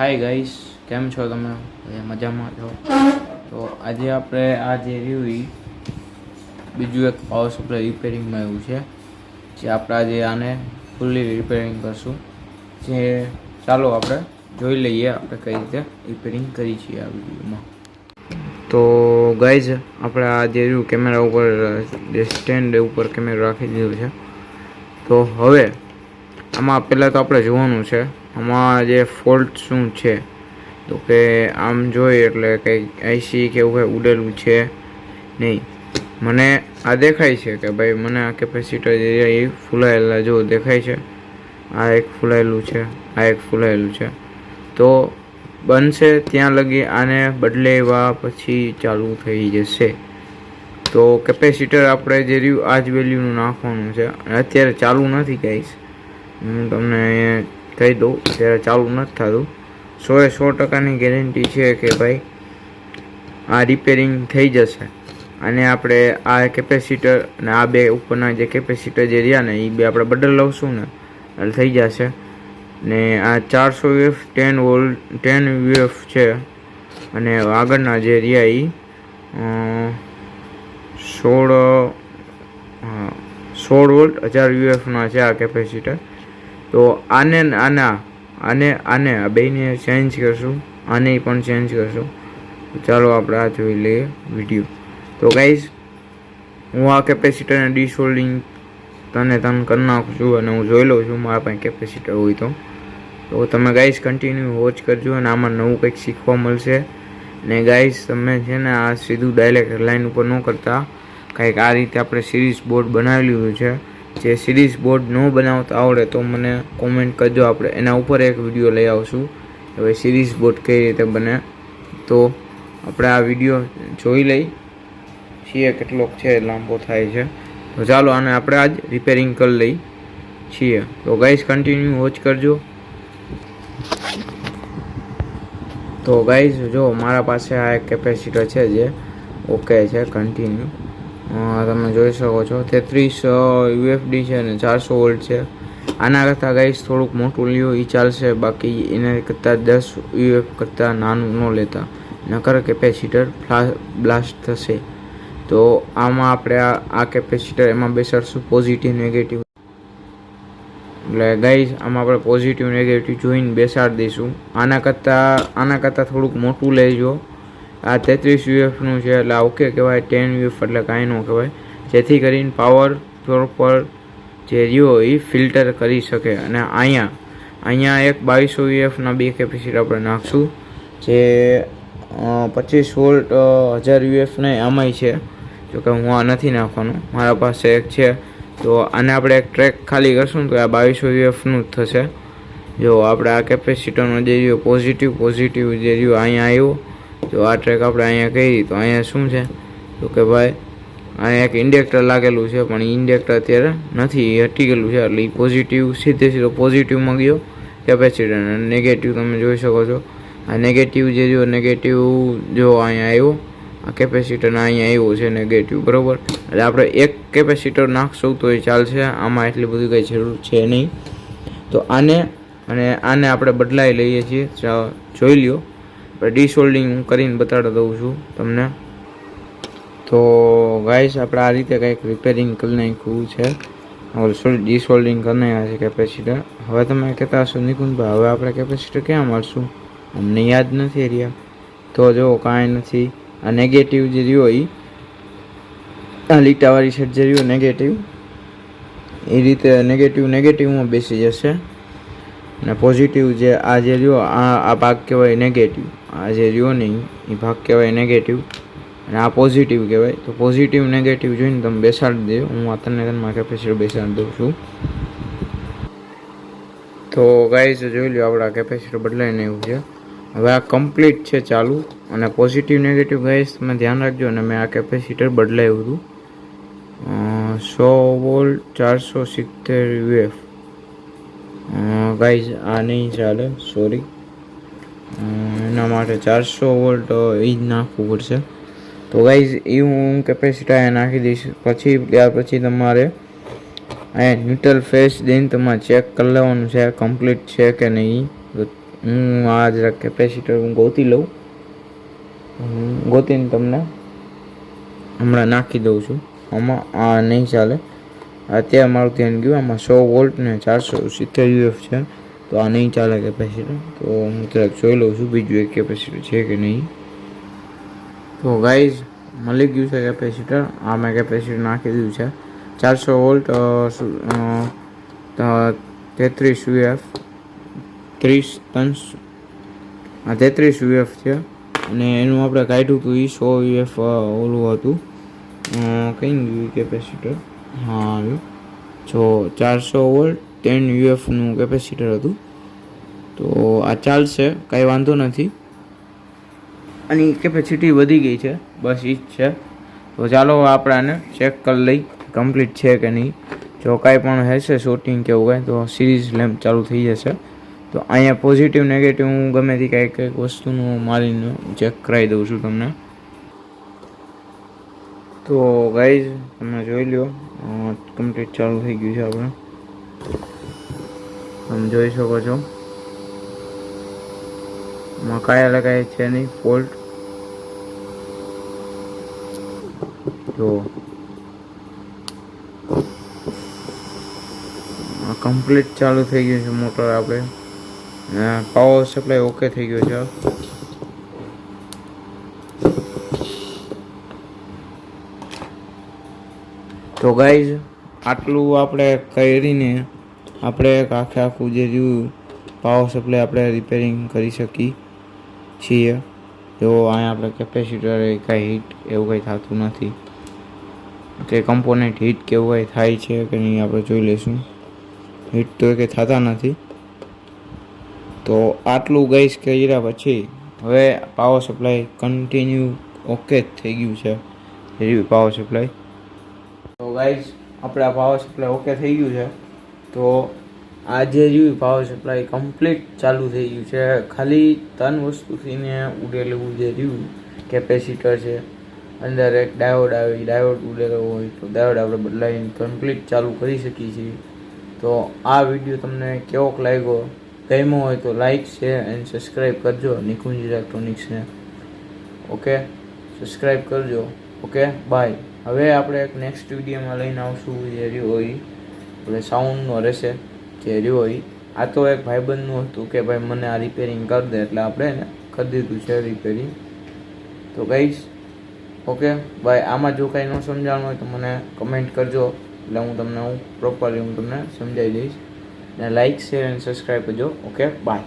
Hi guys, કેમ છો તમે? મજામાં છો? તો આજે આપણે આ જે રહ્યું એ બીજું એક પાવર સપ્લાય રિપેરિંગમાં એવું છે જે આપણે આજે આને ફૂલ્લી રિપેરિંગ કરશું. જે ચાલો આપણે જોઈ લઈએ આપણે કઈ રીતે રિપેરિંગ કરી છીએ આ વિડીયોમાં. તો ગાઈઝ, આપણે આ જે રહ્યું કેમેરા ઉપર સ્ટેન્ડ ઉપર કેમેરો રાખી દીધો છે. તો હવે આમાં પહેલાં તો આપણે જોવાનું છે આમાં જે ફોલ્ટ શું છે. તો કે આમ જોઈએ એટલે કંઈ આઈસી કે એવું કંઈ ઉડેલું છે નહીં. મને આ દેખાય છે કે ભાઈ મને આ કેપેસિટર જે એ ફૂલાયેલા જો દેખાય છે. આ એક ફૂલાયેલું છે, આ એક ફૂલાયેલું છે. તો બનશે ત્યાં લગી આને બદલાવ્યા પછી ચાલુ થઈ જશે. તો કેપેસિટર આપણે જે રહ્યું આ જ વેલ્યુનું નાખવાનું છે. અત્યારે ચાલુ નથી ગાઈસ, હું તમને કહી દઉં, અત્યારે ચાલુ નથી થતું. 100% ગેરંટી છે કે ભાઈ આ રિપેરિંગ થઈ જશે. અને આપણે આ કેપેસિટર અને આ બે ઉપરના જે કેપેસિટર જે રહ્યા ને એ બે આપણે બદલ લઉંશું ને એટલે થઈ જશે. ને આ 400 UF 10 UF છે અને આગળના જે રહ્યા એ 16 વોલ્ટ 1000 UFના છે આ કેપેસિટર. તો આને આ બેને ચેન્જ કરશું, આને પણ ચેન્જ કરશું. ચાલો આપણે આ જોઈ લઈએ વિડીયો. તો ગાઈઝ, હું આ કેપેસિટરને ડિસોલ્ડિંગ તને કરી નાખું છું અને હું જોઈ લઉં છું મારા પાસે કેપેસિટર હોય તો તમે ગાઈઝ કન્ટિન્યુ વોચ કરજો અને આમાં નવું કંઈક શીખવા મળશે. ને ગાઈઝ, તમે છે ને આ સીધું ડાયરેક્ટ લાઈન ઉપર ન કરતા કંઈક આ રીતે આપણે સિરીઝ બોર્ડ બનાવેલું છે. જે સિરીઝ બોર્ડ ન બનાવતા આવડે તો મને કોમેન્ટ કરજો, આપણે એના ઉપર એક વિડીયો લઈ આવશું કે ભાઈ સિરીઝ બોર્ડ કઈ રીતે બને. તો આપણે આ વિડીયો જોઈ લઈ છીએ કેટલોક છે લાંબો થાય છે. તો ચાલો આને આપણે આજ રિપેરિંગ કરી લઈ છીએ. તો ગાઈઝ કન્ટિન્યુ વોચ કરજો. તો ગાઈઝ, જો મારા પાસે આ એક કેપેસિટર છે જે ઓકે છે કન્ટિન્યુ. તમે જોઈ શકો છો 33 UFD છે અને 400 વોલ્ટ છે. આના કરતાં ગાઈઝ થોડુંક મોટું લ્યો એ ચાલશે, બાકી એના કરતાં 10 UF કરતાં નાનું ન લેતા, નકર કેપેસિટર બ્લાસ્ટ થશે. તો આમાં આપણે આ કેપેસિટર એમાં બેસાડશું પોઝિટિવ નેગેટિવ. એટલે ગાઈઝ આમાં આપણે પોઝિટિવ નેગેટિવ જોઈને બેસાડી દઈશું. આના કરતાં થોડુંક મોટું લેજો. આ 33 UFનું છે એટલે આ ઓકે કહેવાય. 10 UF એટલે કાંઈ ન કહેવાય, જેથી કરીને પાવર પ્રોપર જે રહ્યો એ ફિલ્ટર કરી શકે. અને અહીંયા એક 2200 UFના બે કેપેસિટર આપણે નાખશું જે 25 વોલ્ટ 1000 UF ને આમાંય છે. જોકે હું આ નથી નાખવાનું, મારા પાસે એક છે. તો આને આપણે એક ટ્રેક ખાલી કરશું તો આ 2200 UFનું જ થશે. જો આપણે આ કેપેસિટરનો જે રહ્યો પોઝિટિવ જે રહ્યો અહીંયા આવ્યો. જો આ ટ્રેક આપણે અહીંયા કરી તો અહીંયા શું છે તો કે ભાઈ અહીંયા એક ઇન્ડેક્ટર લાગેલું છે, પણ ઇન્ડેક્ટર અત્યારે નથી, હટી ગયેલું છે. એટલે એ પોઝિટિવ સીધો પોઝિટિવમાં ગયો કેપેસિટર, અને નેગેટિવ તમે જોઈ શકો છો. આ નેગેટિવ જે રહ્યો નેગેટિવ જો અહીંયા આવ્યો, આ કેપેસિટરના અહીંયા આવ્યો છે નેગેટિવ, બરાબર. એટલે આપણે એક કેપેસિટર નાખશું તો એ ચાલશે, આમાં એટલી બધી કંઈ જરૂર છે નહીં. તો આને આપણે બદલાઈ લઈએ છીએ. જોઈ લ્યો, ડિસોલ્ડિંગ હું કરીને બતાડી દઉં છું તમને. તો ગાઈસ, આપણે આ રીતે કંઈક રિપેરિંગ કરી નાખ્યું છે, ડિસોલ્ડિંગ કરી નાખ્યા છે કેપેસિટર. હવે તમે કહેતા હશો નિકુંજભાઈ હવે આપણે કેપેસિટર ક્યાં મળશું, અમને યાદ નથી રહ્યા. તો જો કાંઈ નથી, આ નેગેટિવ જે રહ્યો એ આ લીટાવાળી સેટ જે રહ્યો નેગેટિવ એ રીતે નેગેટિવમાં બેસી જશે. અને પોઝિટિવ જે આ જે રહ્યો આ ભાગ કહેવાય નેગેટિવ, આ જે રહ્યો નહીં એ ભાગ કહેવાય નેગેટિવ, અને આ પોઝિટિવ કહેવાય. તો પોઝિટિવ નેગેટિવ જોઈને તમે બેસાડી દો. હું આ તનમાં કેપેસિટર બેસાડી દઉં છું. તો ગાઈઝ જોઈ લો, આપણા કેપેસિટર બદલાઈને એવું છે. હવે આ કમ્પ્લીટ છે ચાલુ. અને પોઝિટિવ નેગેટિવ ગાઈઝ તમે ધ્યાન રાખજો. અને મેં આ કેપેસિટર બદલાયું હતું 100 વોલ્ટ 470 UF. ગાઈઝ આ નહીં ચાલે, સોરી. એના માટે 400 વોલ્ટ એ જ નાખવું પડશે. તો ગાઈઝ એ હું કેપેસિટર અહીંયા નાખી દઈશ. ત્યાર પછી તમારે અહીંયા ન્યુટ્રલ ફેસ દઈને તમારે ચેક કરી લેવાનું છે કમ્પ્લીટ છે કે નહીં. હું આ જરાક કેપેસિટર હું ગોતી લઉં, ગોતીને તમને હમણાં નાખી દઉં છું. આમાં આ નહીં ચાલે. અત્યારે મારું ધ્યાન ગયું આમાં 100 વોલ્ટ ને 470 યુએફ છે, તો આ નહીં ચાલે કેપેસિટર. તો હું જરાક જોઈ લઉં છું બીજું એક કેપેસિટર છે કે નહીં. તો ગાઈઝ મળી ગયું છે કેપેસિટર. આ મેં કેપેસિટર નાખી દીધું છે 400 વોલ્ટ 33 યુએફ 33 યુએફ છે. અને એનું આપણે કાઢ્યું હતું એ 100 યુએફ ઓલું હતું, કઈ ગયું કેપેસિટર. હા આવ્યું. જો 400 વોલ્ટ 10 યુએફનું કેપેસિટર હતું. તો આ ચાલશે, કાંઈ વાંધો નથી. અને કેપેસિટી વધી ગઈ છે, બસ એ જ છે. તો ચાલો આપણે આને ચેક કરી લઈ કમ્પ્લીટ છે કે નહીં. જો કાંઈ પણ હશે શૂટિંગ કે એવું કાંઈ તો સિરીઝ લેમ્પ ચાલુ થઈ જશે. તો અહીંયા પોઝિટિવ નેગેટિવ હું ગમે તે કંઈક વસ્તુનું મારીને ચેક કરાવી દઉં છું તમને. તો ગાઈઝ તમે જોઈ લો, કમ્પ્લીટ ચાલુ થઈ ગયું છે આપણે. તમે જોઈ શકો છો માં કાંઈ કાંઈ છે નહીં ફોલ્ટ. તો કમ્પ્લીટ ચાલુ થઈ ગયું છે મોટર. આપણે પાવર સપ્લાય ઓકે થઈ ગયો છે. તો ગાઈઝ આટલું આપણે કરીને આપણે આખું જે રહ્યું પાવર સપ્લાય આપણે રિપેરિંગ કરી શકીએ છીએ. જો અહીંયા આપણે કેપેસિટર કાંઈ હીટ એવું કંઈ થતું નથી કે કમ્પોનન્ટ હીટ કે એવું કંઈ થાય છે કે નહીં આપણે જોઈ લઈશું. હીટ તો કંઈ થતા નથી. તો આટલું ગાઈઝ કર્યા પછી હવે પાવર સપ્લાય કન્ટિન્યુ ઓકે જ થઈ ગયું છે રહ્યું પાવર સપ્લાય. તો ગાઈઝ આપણે આ પાવર સપ્લાય ઓકે થઈ ગયું છે. તો આ જે રહ્યું પાવર સપ્લાય કમ્પ્લીટ ચાલુ થઈ ગયું છે. ખાલી 3 વસ્તુથી ને ઉડેલું જે રહ્યું કેપેસિટર છે, અંદર એક ડાયોડ આવી, ડાયોડ ઉડેલો હોય તો ડાયોડ આપણે બદલાવીને કમ્પ્લીટ ચાલુ કરી શકીએ છીએ. તો આ વિડીયો તમને કેવોક લાગ્યો, ગમ્યો હોય તો લાઇક શેર એન્ડ સબસ્ક્રાઈબ કરજો નિકુંજ ઇલેક્ટ્રોનિક્સને. ઓકે, સબસ્ક્રાઈબ કરજો. Okay bye. હવે આપણે એક નેક્સ્ટ વિડીયોમાં લઈને આવશું જે રહ્યું હોય એટલે સાઉન્ડનો રહેશે જે રહ્યું હોય. આ તો એક ભાઈબંધનું હતું કે ભાઈ મને આ રિપેરિંગ કરી દે એટલે આપણે એને કરી દીધું છે રિપેરિંગ. તો ગાઈઝ ઓકે બાય. આમાં જો કાંઈ ન સમજાણું હોય તો મને કમેન્ટ કરજો એટલે હું તમને પ્રોપરલી હું તમને સમજાવી દઈશ. ને લાઇક શેર એન્ડ સબસ્ક્રાઈબ કરજો. Okay bye.